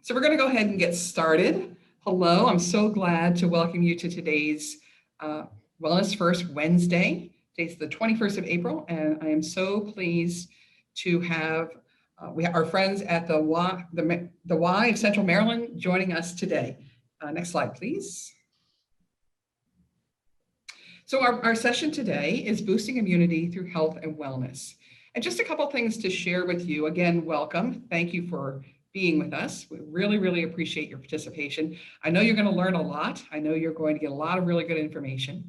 So we're going to go ahead and get started. Hello, I'm so glad to welcome you to today's uh, Wellness First Wednesday. Today's the 21st of April, and I am so pleased to have our friends at the Y of Central Maryland joining us today. Next slide, please. So our session today is boosting immunity through health and wellness. And just a couple things to share with you. Again, welcome. Thank you for being with us. We really, really appreciate your participation. I know you're going to learn a lot. I know you're going to get a lot of really good information.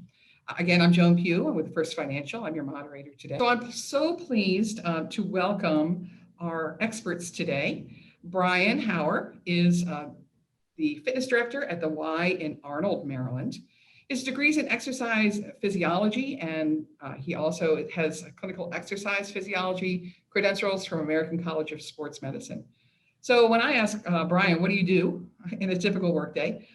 Again, I'm Joan Pugh. I'm with First Financial. I'm your moderator today. So I'm so pleased to welcome our experts today. Brian Hauer is the fitness director at the Y in Arnold, Maryland. His degrees in exercise physiology, and he also has clinical exercise physiology credentials from American College of Sports Medicine. So when I ask Brian, what do you do in a typical workday?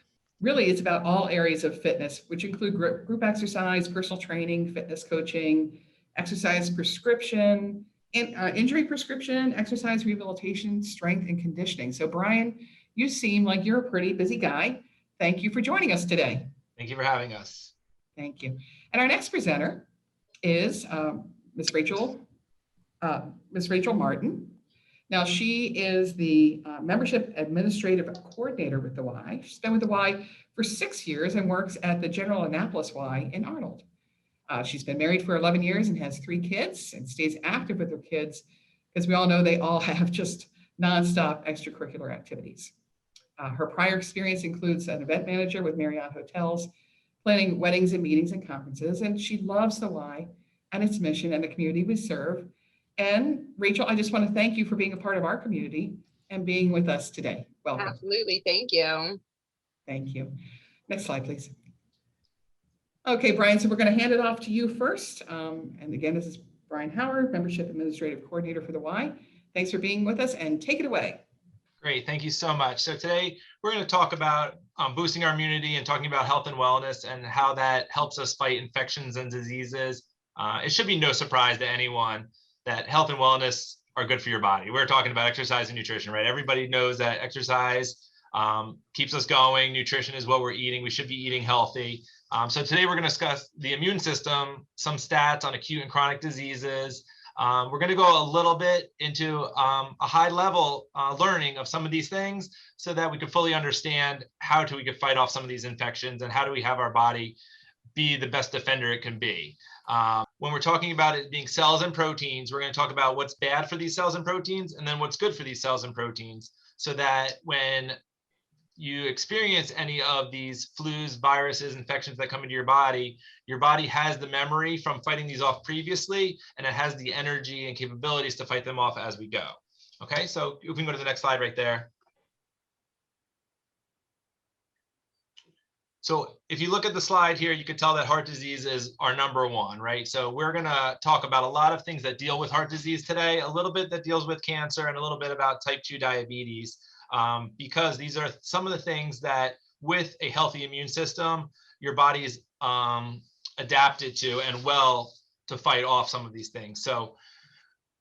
Really, it's about all areas of fitness, which include group exercise, personal training, fitness coaching, exercise prescription, injury prescription, exercise rehabilitation, strength, and conditioning. So Brian, you seem like you're a pretty busy guy. Thank you for joining us today. Thank you for having us. Thank you. And our next presenter is Ms. Rachel Martin. Now, she is the Membership Administrative Coordinator with the Y. She's been with the Y for 6 years and works at the General Annapolis Y in Arnold. She's been married for 11 years and has 3 kids and stays active with her kids because we all know they all have just nonstop extracurricular activities. Her prior experience includes an event manager with Marriott Hotels, planning weddings and meetings and conferences, and she loves the Y and its mission and the community we serve. And Rachel, I just want to thank you for being a part of our community and being with us today. Welcome. Absolutely. Thank you. Thank you. Next slide, please. Okay, Brian, so we're going to hand it off to you first. And again, this is Brian Hauer, Membership Administrative Coordinator for the Y. Thanks for being with us and take it away. Great, thank you so much. So today we're going to talk about boosting our immunity and talking about health and wellness and how that helps us fight infections and diseases. It should be no surprise to anyone that health and wellness are good for your body. We're talking about exercise and nutrition, right? Everybody knows that exercise keeps us going. Nutrition is what we're eating. We should be eating healthy. So today we're going to discuss the immune system, some stats on acute and chronic diseases. We're going to go a little bit into a high level learning of some of these things so that we can fully understand how we can fight off some of these infections and how do we have our body be the best defender it can be. When we're talking about it being cells and proteins, we're going to talk about what's bad for these cells and proteins and then what's good for these cells and proteins so that when you experience any of these flus, viruses, infections that come into your body has the memory from fighting these off previously, and it has the energy and capabilities to fight them off as we go. Okay, so if we can go to the next slide right there. So if you look at the slide here, you can tell that heart disease is our number one, right? So we're going to talk about a lot of things that deal with heart disease today, a little bit that deals with cancer, and a little bit about type 2 diabetes. Because these are some of the things that with a healthy immune system, your body is adapted to and well to fight off some of these things. So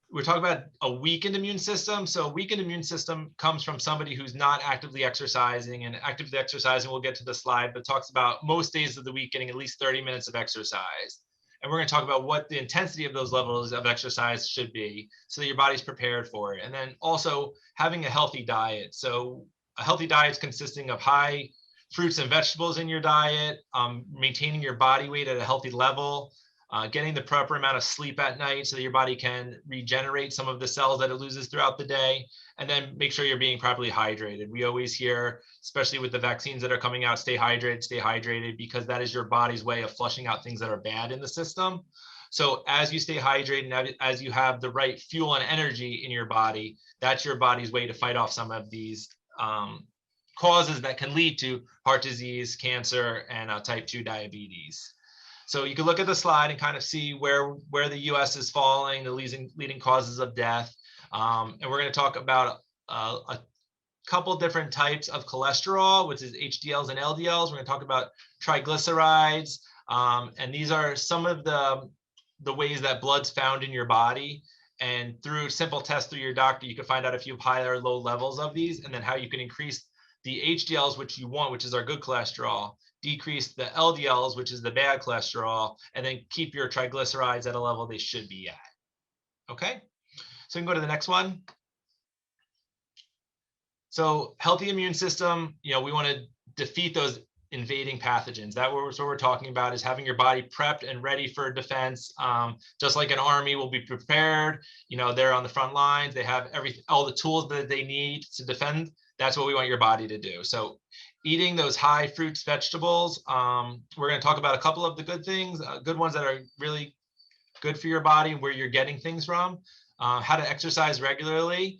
we're talking about a weakened immune system. So a weakened immune system comes from somebody who's not actively exercising, and actively exercising, we'll get to the slide, but talks about most days of the week getting at least 30 minutes of exercise. And we're going to talk about what the intensity of those levels of exercise should be so that your body's prepared for it. And then also having a healthy diet. So a healthy diet is consisting of high fruits and vegetables in your diet, maintaining your body weight at a healthy level, getting the proper amount of sleep at night so that your body can regenerate some of the cells that it loses throughout the day, and then make sure you're being properly hydrated. We always hear, especially with the vaccines that are coming out, stay hydrated, because that is your body's way of flushing out things that are bad in the system. So as you stay hydrated and as you have the right fuel and energy in your body, that's your body's way to fight off some of these causes that can lead to heart disease, cancer, and type 2 diabetes. So you can look at the slide and kind of see where the US is falling, the leading causes of death. And we're going to talk about a couple different types of cholesterol, which is HDLs and LDLs. We're going to talk about triglycerides. And these are some of the ways that blood's found in your body. And through simple tests through your doctor, you can find out if you have high or low levels of these, and then how you can increase the HDLs, which you want, which is our good cholesterol, decrease the LDLs, which is the bad cholesterol, and then keep your triglycerides at a level they should be at. Okay, so we can go to the next one. So healthy immune system, we want to defeat those invading pathogens. That's what we're talking about, is having your body prepped and ready for defense. Just like an army will be prepared, they're on the front lines, they have all the tools that they need to defend. That's what we want your body to do. So eating those high fruits, vegetables, we're going to talk about a couple of the good things, good ones that are really good for your body, where you're getting things from, how to exercise regularly,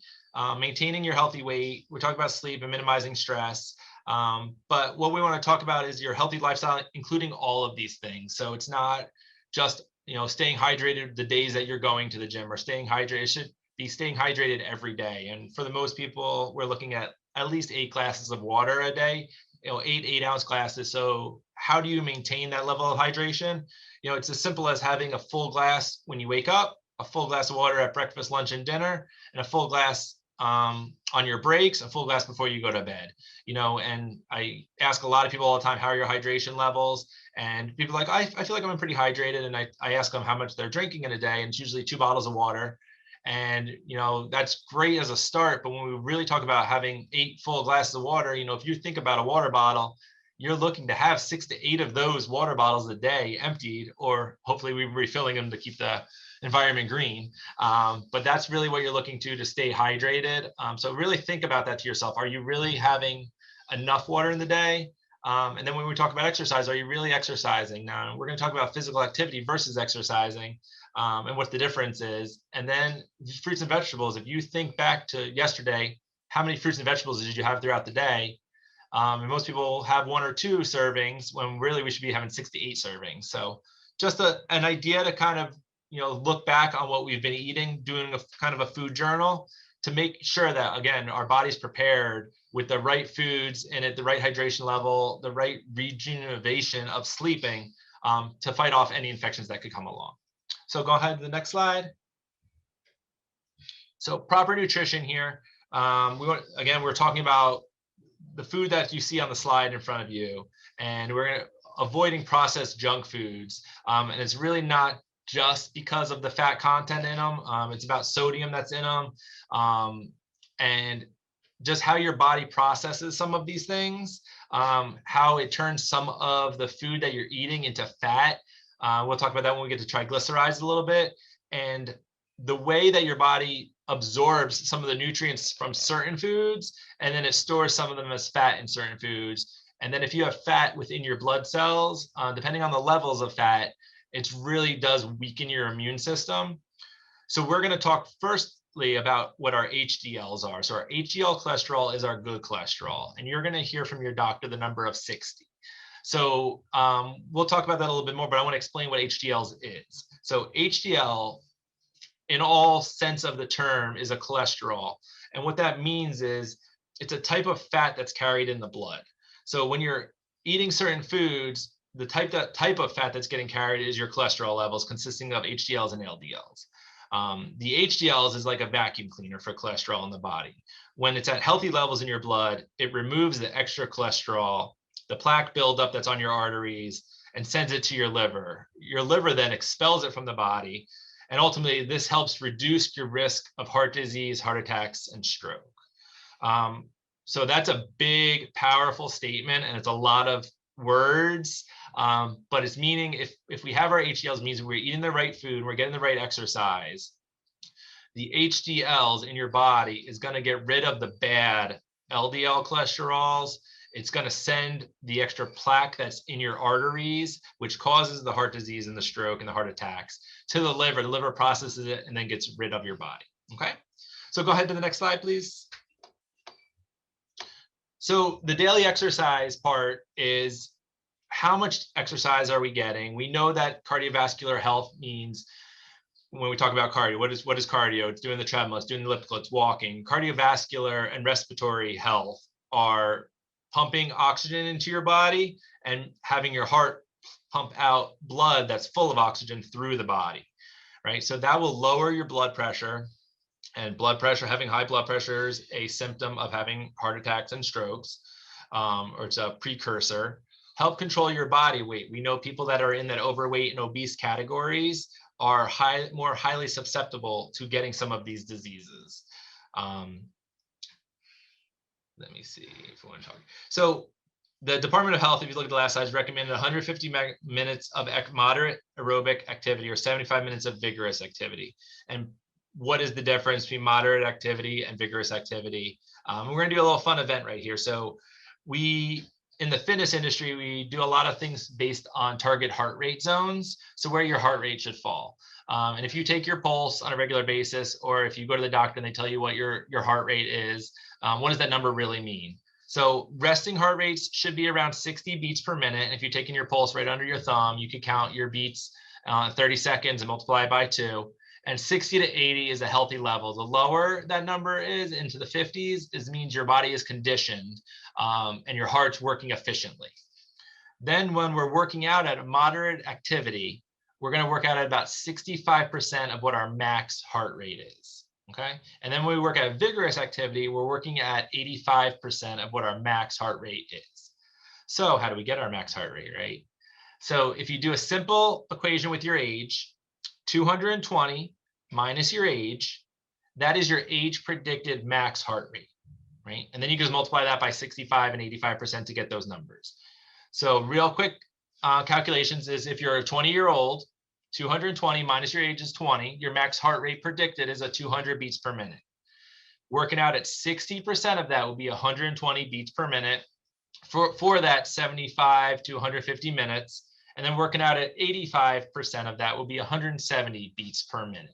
maintaining your healthy weight. We're talking about sleep and minimizing stress. But what we want to talk about is your healthy lifestyle, including all of these things. So it's not just, staying hydrated the days that you're going to the gym, or staying hydrated. It should be staying hydrated every day. And for the most people, we're looking at least 8 glasses of water a day, 8-ounce glasses. So how do you maintain that level of hydration? It's as simple as having a full glass when you wake up, a full glass of water at breakfast, lunch, and dinner, and a full glass on your breaks, a full glass before you go to bed. And I ask a lot of people all the time, how are your hydration levels? And people are like, I feel like I'm pretty hydrated. And I ask them how much they're drinking in a day, and it's usually 2 bottles of water. And, that's great as a start. But when we really talk about having 8 full glasses of water, if you think about a water bottle, you're looking to have 6 to 8 of those water bottles a day emptied, or hopefully we're refilling them to keep the environment green. But that's really what you're looking to stay hydrated. So really think about that to yourself. Are you really having enough water in the day? And then when we talk about exercise, are you really exercising? Now, we're going to talk about physical activity versus exercising, and what the difference is. And then fruits and vegetables. If you think back to yesterday, how many fruits and vegetables did you have throughout the day? And most people have 1 or 2 servings, when really we should be having 6 to 8 servings. So just an idea to kind of, look back on what we've been eating, doing a kind of a food journal, to make sure that, again, our body's prepared with the right foods and at the right hydration level, the right rejuvenation of sleeping, to fight off any infections that could come along. So go ahead to the next slide. So proper nutrition here. We're talking about the food that you see on the slide in front of you, and we're avoiding processed junk foods. And it's really not just because of the fat content in them. It's about sodium that's in them, and just how your body processes some of these things, how it turns some of the food that you're eating into fat. We'll talk about that when we get to triglycerides a little bit, and the way that your body absorbs some of the nutrients from certain foods, and then it stores some of them as fat in certain foods. And then if you have fat within your blood cells, depending on the levels of fat, it really does weaken your immune system. So we're going to talk firstly about what our HDLs are. So our HDL cholesterol is our good cholesterol, and you're going to hear from your doctor the number of 60. So we'll talk about that a little bit more, but I want to explain what HDLs is. So HDL, in all sense of the term, is a cholesterol. And what that means is it's a type of fat that's carried in the blood. So when you're eating certain foods, the type of fat that's getting carried is your cholesterol levels, consisting of HDLs and LDLs. The HDLs is like a vacuum cleaner for cholesterol in the body. When it's at healthy levels in your blood, it removes the extra cholesterol, the plaque buildup that's on your arteries, and sends it to your liver. Your liver then expels it from the body. And ultimately, this helps reduce your risk of heart disease, heart attacks, and stroke. So that's a big, powerful statement, and it's a lot of words, but it's meaning if we have our HDLs, means we're eating the right food, we're getting the right exercise. The HDLs in your body is going to get rid of the bad LDL cholesterols. It's going to send the extra plaque that's in your arteries, which causes the heart disease and the stroke and the heart attacks, to the liver. The liver processes it and then gets rid of your body. Okay, so go ahead to the next slide, please. So the daily exercise part is, how much exercise are we getting? We know that cardiovascular health means, when we talk about cardio, what is cardio? It's doing the treadmill, it's doing the elliptical, it's walking. Cardiovascular and respiratory health are pumping oxygen into your body and having your heart pump out blood that's full of oxygen through the body. right? So that will lower your blood pressure, and blood pressure, having high blood pressure is a symptom of having heart attacks and strokes, or it's a precursor. Help control your body weight. We know people that are in that overweight and obese categories are more highly susceptible to getting some of these diseases. Let me see if we want to talk. So the Department of Health, if you look at the last slide, recommended 150 minutes of moderate aerobic activity or 75 minutes of vigorous activity. And what is the difference between moderate activity and vigorous activity? We're going to do a little fun event right here. So in the fitness industry, we do a lot of things based on target heart rate zones. So where your heart rate should fall. And if you take your pulse on a regular basis, or if you go to the doctor and they tell you what your heart rate is, what does that number really mean? So resting heart rates should be around 60 beats per minute. And if you're taking your pulse right under your thumb, you can count your beats 30 seconds and multiply it by 2. And 60 to 80 is a healthy level. The lower that number is, into the 50s, means your body is conditioned and your heart's working efficiently. Then when we're working out at a moderate activity, we're going to work out at about 65% of what our max heart rate is. Okay. And then when we work at vigorous activity, we're working at 85% of what our max heart rate is. So how do we get our max heart rate, right? So if you do a simple equation with your age, 220 minus your age, that is your age predicted max heart rate, right? And then you just multiply that by 65 and 85% to get those numbers. So real quick calculations is, if you're a 20-year-old, 220 minus your age is 20, your max heart rate predicted is a 200 beats per minute. Working out at 60% of that will be 120 beats per minute for that 75 to 150 minutes. And then working out at 85% of that will be 170 beats per minute.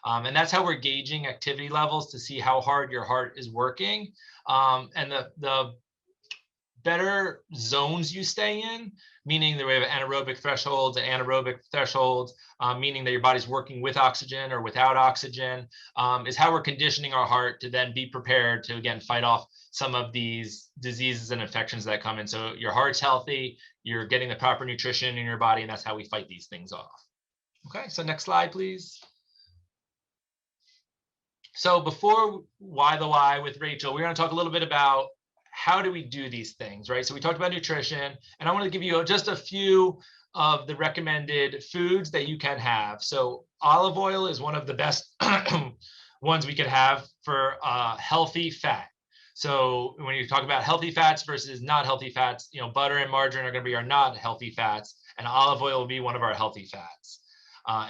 And that's how we're gauging activity levels to see how hard your heart is working. And the better zones you stay in, meaning that we have anaerobic thresholds and anaerobic thresholds, meaning that your body's working with oxygen or without oxygen, is how we're conditioning our heart to then be prepared to, again, fight off some of these diseases and infections that come in. So your heart's healthy, you're getting the proper nutrition in your body, and that's how we fight these things off. Okay, so next slide, please. So before Why the Why with Rachel, we're going to talk a little bit about how do we do these things, right? So we talked about nutrition, and I want to give you just a few of the recommended foods that you can have. So olive oil is one of the best ones we could have for healthy fat. So when you talk about healthy fats versus not healthy fats, butter and margarine are going to be our not healthy fats, and olive oil will be one of our healthy fats.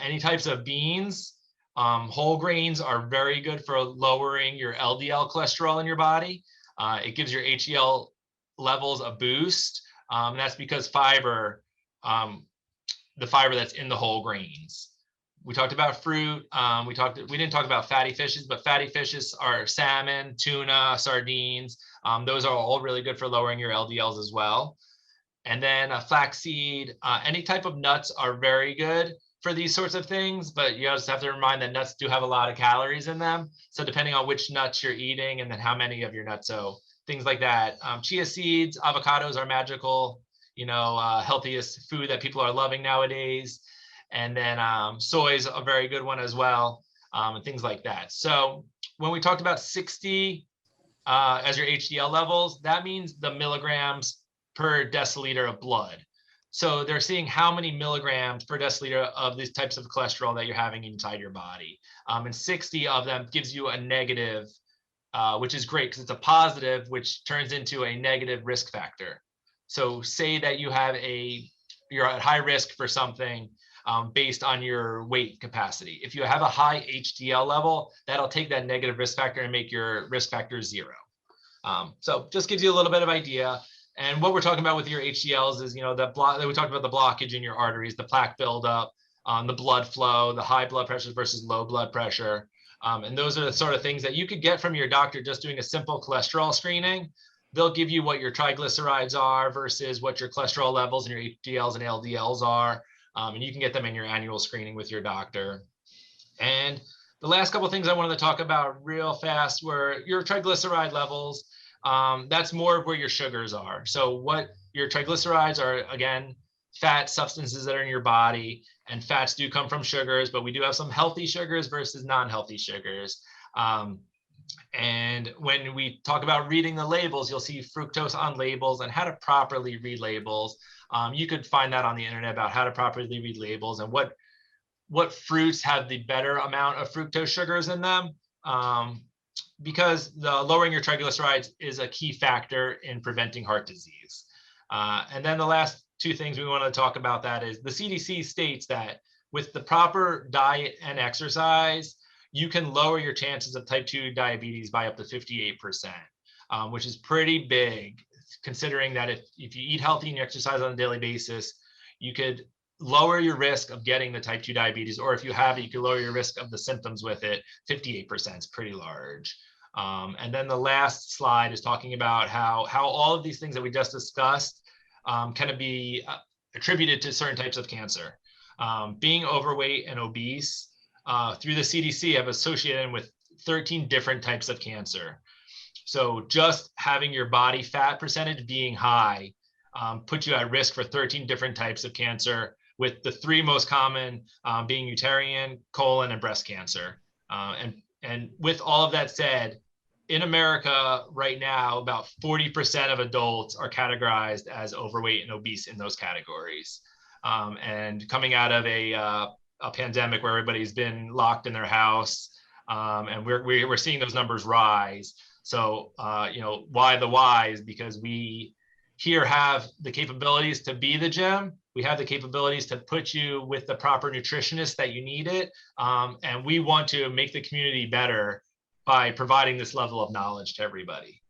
Any types of beans, whole grains are very good for lowering your LDL cholesterol in your body. It gives your HDL levels a boost. And that's because fiber, the fiber that's in the whole grains. We talked about fruit. We didn't talk about fatty fishes, but fatty fishes are salmon, tuna, sardines. Those are all really good for lowering your LDLs as well. And then flaxseed, any type of nuts are very good for these sorts of things, but you just have to remind that nuts do have a lot of calories in them. So depending on which nuts you're eating and then how many of your nuts, so things like that. Chia seeds, avocados are magical, healthiest food that people are loving nowadays. And then soy is a very good one as well, and things like that. So when we talked about 60 as your HDL levels, that means the milligrams per deciliter of blood. So they're seeing how many milligrams per deciliter of these types of cholesterol that you're having inside your body. And 60 of them gives you a negative, which is great because it's a positive, which turns into a negative risk factor. So say that you're at high risk for something based on your weight capacity. If you have a high HDL level, that'll take that negative risk factor and make your risk factor 0. So just gives you a little bit of idea. And what we're talking about with your HDLs is, we talked about the blockage in your arteries, the plaque buildup, the blood flow, the high blood pressure versus low blood pressure. And those are the sort of things that you could get from your doctor just doing a simple cholesterol screening. They'll give you what your triglycerides are versus what your cholesterol levels and your HDLs and LDLs are. And you can get them in your annual screening with your doctor. And the last couple of things I wanted to talk about real fast were your triglyceride levels. That's more of where your sugars are. So what your triglycerides are, again, fat substances that are in your body, and fats do come from sugars, but we do have some healthy sugars versus non-healthy sugars. And when we talk about reading the labels, you'll see fructose on labels and how to properly read labels. You could find that on the internet about how to properly read labels and what fruits have the better amount of fructose sugars in them. Because the lowering your triglycerides is a key factor in preventing heart disease. And then the last two things we want to talk about that is the CDC states that with the proper diet and exercise, you can lower your chances of type 2 diabetes by up to 58%, which is pretty big, considering that if you eat healthy and you exercise on a daily basis, you could lower your risk of getting the type 2 diabetes, or if you have it, you could lower your risk of the symptoms with it. 58% is pretty large. And then the last slide is talking about how all of these things that we just discussed can be attributed to certain types of cancer. Being overweight and obese through the CDC have associated with 13 different types of cancer. So just having your body fat percentage being high puts you at risk for 13 different types of cancer, with the three most common being uterine, colon, and breast cancer. And with all of that said, in America right now, about 40% of adults are categorized as overweight and obese in those categories. And coming out of a pandemic where everybody's been locked in their house, and we're seeing those numbers rise. So, why the why is because we here have the capabilities to be the gym. We have the capabilities to put you with the proper nutritionist that you need it. And we want to make the community better by providing this level of knowledge to everybody.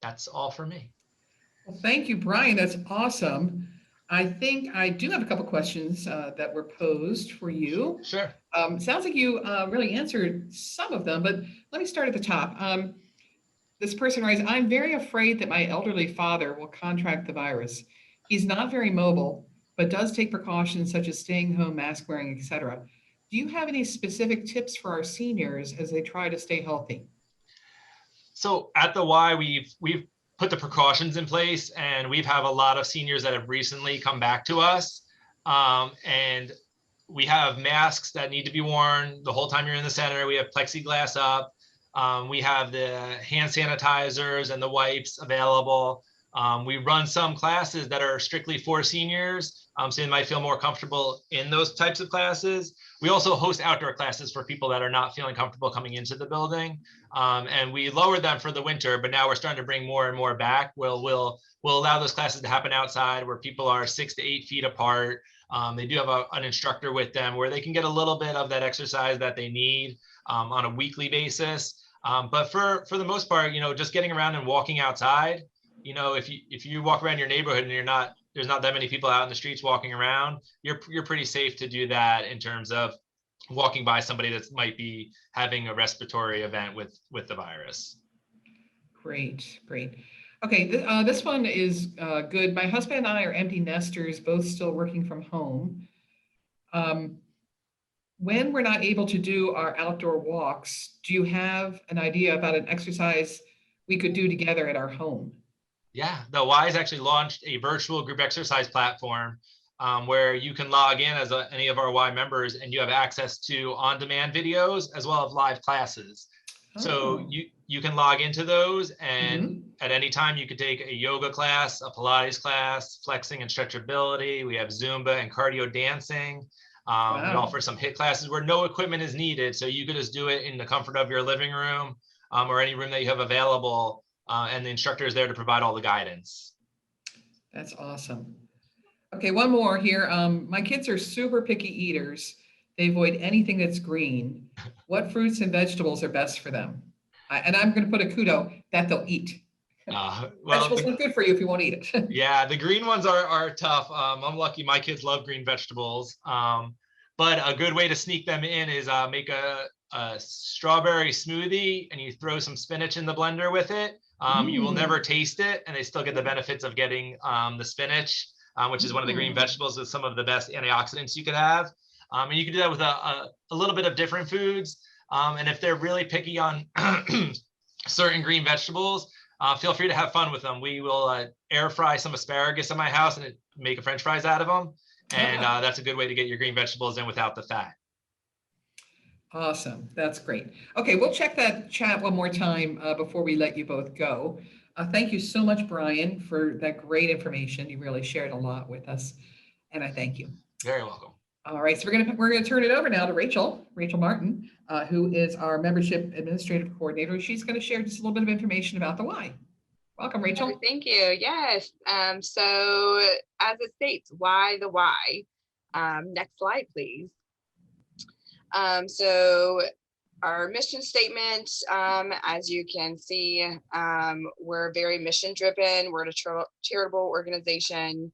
That's all for me. Well, thank you, Brian. That's awesome. I think I do have a couple questions that were posed for you. Sure. Sounds like you really answered some of them, but let me start at the top. This person writes, I'm very afraid that my elderly father will contract the virus. He's not very mobile, but does take precautions such as staying home, mask wearing, etc. Do you have any specific tips for our seniors as they try to stay healthy? So at the Y, we've put the precautions in place, and we've have a lot of seniors that have recently come back to us. And we have masks that need to be worn the whole time you're in the center. We have plexiglass up. We have the hand sanitizers and the wipes available. We run some classes that are strictly for seniors, so they might feel more comfortable in those types of classes. We also host outdoor classes for people that are not feeling comfortable coming into the building. And we lowered them for the winter, but now we're starting to bring more and more back. We'll allow those classes to happen outside where people are 6 to 8 feet apart. They do have an instructor with them where they can get a little bit of that exercise that they need on a weekly basis. But for the most part, just getting around and walking outside, if you walk around your neighborhood and there's not that many people out in the streets walking around, you're pretty safe to do that in terms of walking by somebody that might be having a respiratory event with the virus. Great. Okay, this one is good. My husband and I are empty nesters, both still working from home. When we're not able to do our outdoor walks, do you have an idea about an exercise we could do together at our home? Yeah, the Y has actually launched a virtual group exercise platform where you can log in as any of our Y members, and you have access to on-demand videos as well as live classes. Oh. So you can log into those, and at any time you could take a yoga class, a Pilates class, flexing and stretchability. We have Zumba and cardio dancing. Wow. We offer some HIIT classes where no equipment is needed. So you could just do it in the comfort of your living room or any room that you have available. And the instructor is there to provide all the guidance. That's awesome. Okay, one more here. My kids are super picky eaters. They avoid anything that's green. What fruits and vegetables are best for them? And I'm going to put a kudo that they'll eat. Vegetables aren't good for you if you won't eat it. Yeah, the green ones are tough. I'm lucky my kids love green vegetables. But a good way to sneak them in is make a strawberry smoothie, and you throw some spinach in the blender with it. You will never taste it, and they still get the benefits of getting the spinach, which is one of the green vegetables with some of the best antioxidants you could have. And you can do that with a little bit of different foods. And if they're really picky on certain green vegetables, feel free to have fun with them. We will air fry some asparagus in my house, and make a French fries out of them. And Ah. that's a good way to get your green vegetables in without the fat. Awesome. That's great. Okay, we'll check that chat one more time before we let you both go. Thank you so much, Brian, for that great information. You really shared a lot with us, and I thank you. Very welcome. All right, so we're gonna turn it over now to Rachel Martin, who is our membership administrative coordinator. She's going to share just a little bit of information about the Y. Welcome, Rachel. Thank you. Yes. So as it states, why the Y? Next slide, please. So our mission statement, as you can see, we're very mission driven. We're a charitable organization,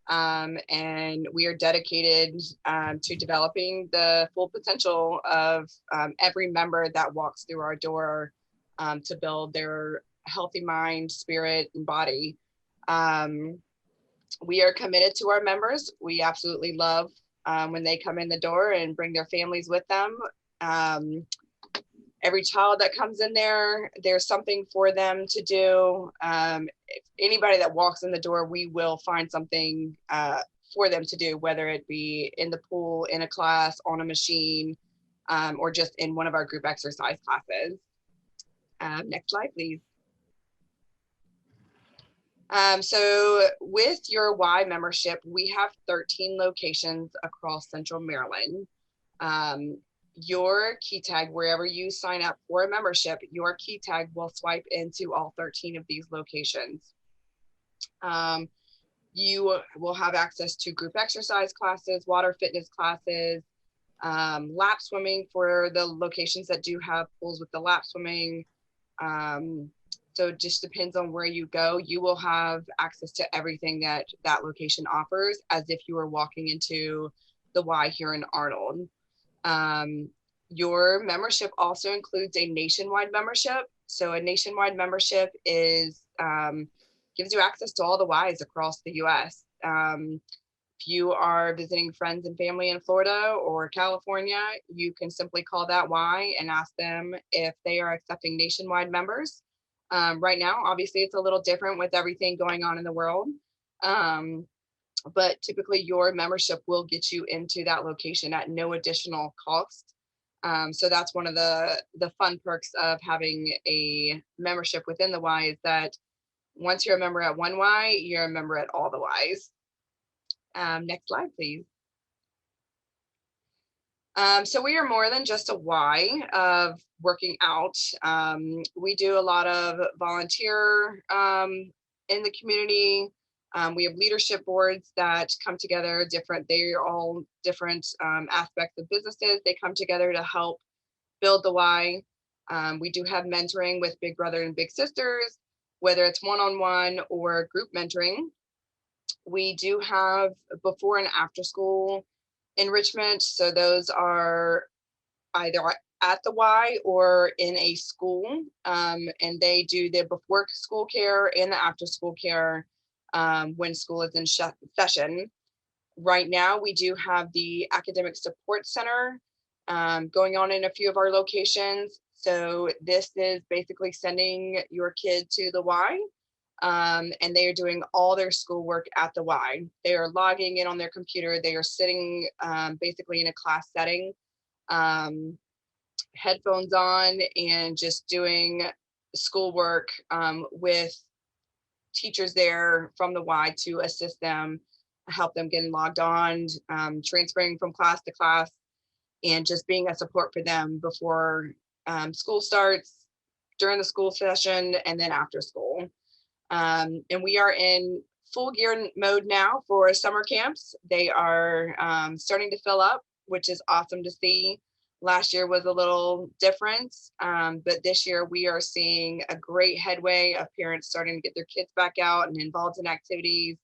and we are dedicated to developing the full potential of every member that walks through our door to build their healthy mind, spirit, and body. We are committed to our members. We absolutely love when they come in the door and bring their families with them. Every child that comes in there, there's something for them to do. If anybody that walks in the door, we will find something for them to do, whether it be in the pool, in a class, on a machine, or just in one of our group exercise classes. Next slide, please. So with your Y membership, we have 13 locations across Central Maryland. Your key tag, wherever you sign up for a membership, your key tag will swipe into all 13 of these locations. You will have access to group exercise classes, water fitness classes, lap swimming for the locations that do have pools with the lap swimming. So it just depends on where you go. You will have access to everything that that location offers as if you were walking into the Y here in Arnold. Your membership also includes a nationwide membership. So a nationwide membership is gives you access to all the Ys across the US. If you are visiting friends and family in Florida or California, you can simply call that Y and ask them if they are accepting nationwide members. Right now, obviously, it's a little different with everything going on in the world. But typically your membership will get you into that location at no additional cost. So that's one of the fun perks of having a membership within the Y is that once you're a member at one Y, you're a member at all the Ys. Next slide, please. So we are more than just a Y of working out. We do a lot of volunteer in the community. We have leadership boards that come together they're all different aspects of businesses. They come together to help build the Y. We do have mentoring with Big Brother and Big Sisters, whether it's one-on-one or group mentoring. We do have before and after school enrichment. So those are either at the Y or in a school. And they do the before school care and the after school care when school is in session. Right now, we do have the Academic Support Center going on in a few of our locations. So this is basically sending your kid to the Y. And they are doing all their schoolwork at the Y. They are logging in on their computer. They are sitting basically in a class setting, headphones on, and just doing schoolwork with teachers there from the Y to assist them, help them get logged on, transferring from class to class, and just being a support for them before school starts, during the school session, and then after school. And we are in full gear mode now for summer camps. They are starting to fill up, which is awesome to see. Last year was a little different, but this year we are seeing a great headway of parents starting to get their kids back out and involved in activities.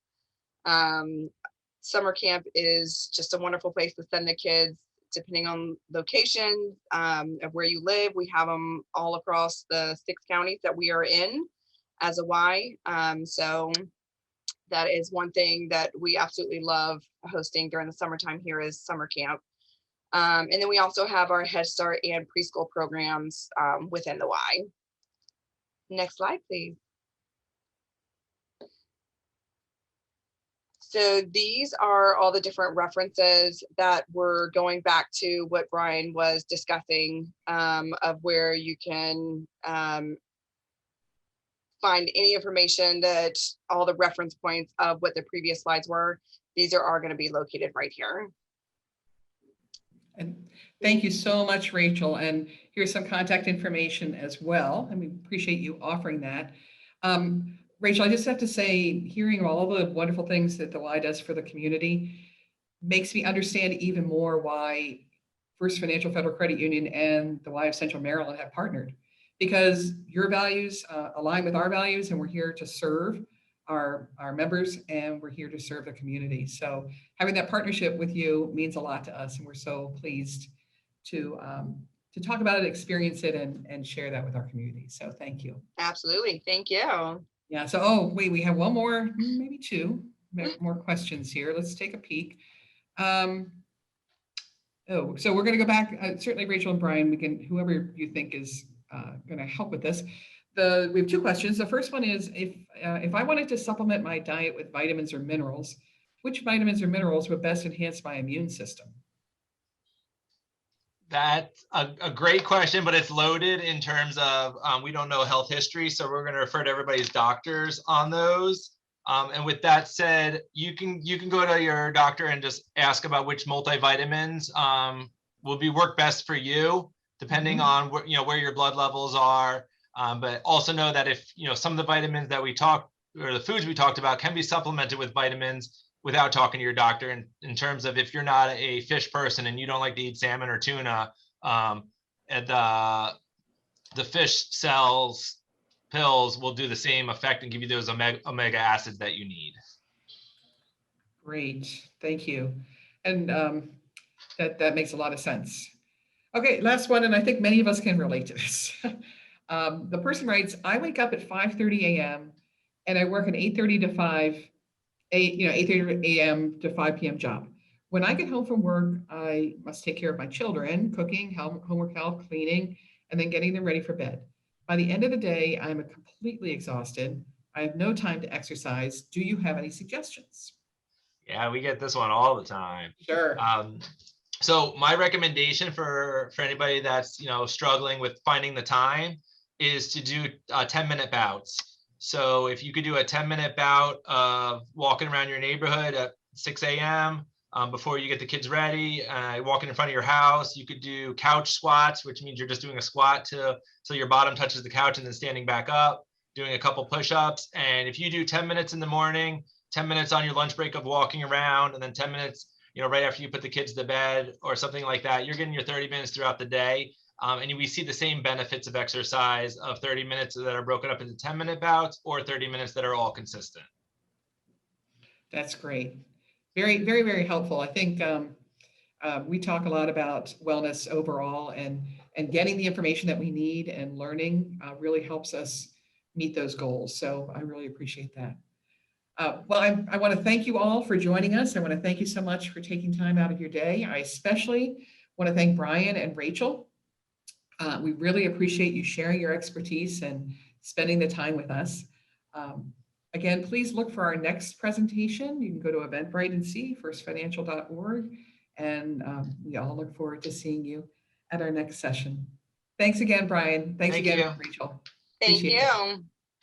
Summer camp is just a wonderful place to send the kids, depending on location of where you live. We have them all across the 6 counties that we are in as a Y. So that is one thing that we absolutely love hosting during the summertime here is summer camp. And then we also have our Head Start and preschool programs within the Y. Next slide, please. So these are all the different references that we're going back to what Brian was discussing, of where you can find any information, that all the reference points of what the previous slides were. These are going to be located right here. And thank you so much, Rachel. And here's some contact information as well. And we appreciate you offering that. Rachel, I just have to say, hearing all the wonderful things that the Y does for the community makes me understand even more why First Financial Federal Credit Union and the Y of Central Maryland have partnered, because your values align with our values, and we're here to serve our members, and we're here to serve the community. So having that partnership with you means a lot to us, and we're so pleased to talk about it, experience it, and share that with our community. So thank you. Absolutely. Thank you. Yeah. So, oh, wait, we have one more, maybe two more questions here. Let's take a peek. So we're going to go back. Certainly, Rachel and Brian, we can, whoever you think is going to help with this. We have two questions. The first one is, if I wanted to supplement my diet with vitamins or minerals, which vitamins or minerals would best enhance my immune system? That's a great question, but it's loaded in terms of we don't know health history, so we're going to refer to everybody's doctors on those. And with that said, you can go to your doctor and just ask about which multivitamins will work best for you, depending on where your blood levels are. But also know that if some of the vitamins that we talked, or the foods we talked about, can be supplemented with vitamins without talking to your doctor, in terms of if you're not a fish person and you don't like to eat salmon or tuna, and the fish cells pills will do the same effect and give you those omega acids that you need. Great, thank you. And that makes a lot of sense. Okay, last one, and I think many of us can relate to this. The person writes, I wake up at 5:30 a.m. and I work an 8:30 to 8:30 a.m. to 5 p.m. job. When I get home from work, I must take care of my children, cooking, homework help, cleaning, and then getting them ready for bed. By the end of the day, I'm completely exhausted. I have no time to exercise. Do you have any suggestions? Yeah, we get this one all the time. Sure. So my recommendation for anybody that's struggling with finding the time is to do 10-minute bouts. So if you could do a 10-minute bout of walking around your neighborhood at 6 a.m. Before you get the kids ready, walking in front of your house, you could do couch squats, which means you're just doing a squat till your bottom touches the couch and then standing back up, doing a couple push-ups. And if you do 10 minutes in the morning, 10 minutes on your lunch break of walking around, and then 10 minutes, right after you put the kids to bed or something like that, you're getting your 30 minutes throughout the day. And we see the same benefits of exercise of 30 minutes that are broken up into 10-minute bouts, or 30 minutes that are all consistent. That's great. Very, very, very helpful. I think we talk a lot about wellness overall, and getting the information that we need and learning really helps us meet those goals. So I really appreciate that. Well, I want to thank you all for joining us. I want to thank you so much for taking time out of your day. I especially want to thank Brian and Rachel. We really appreciate you sharing your expertise and spending the time with us. Again, please look for our next presentation. You can go to Eventbrite and see firstfinancial.org. And we all look forward to seeing you at our next session. Thanks again, Brian. Thanks again, Rachel. Thank you.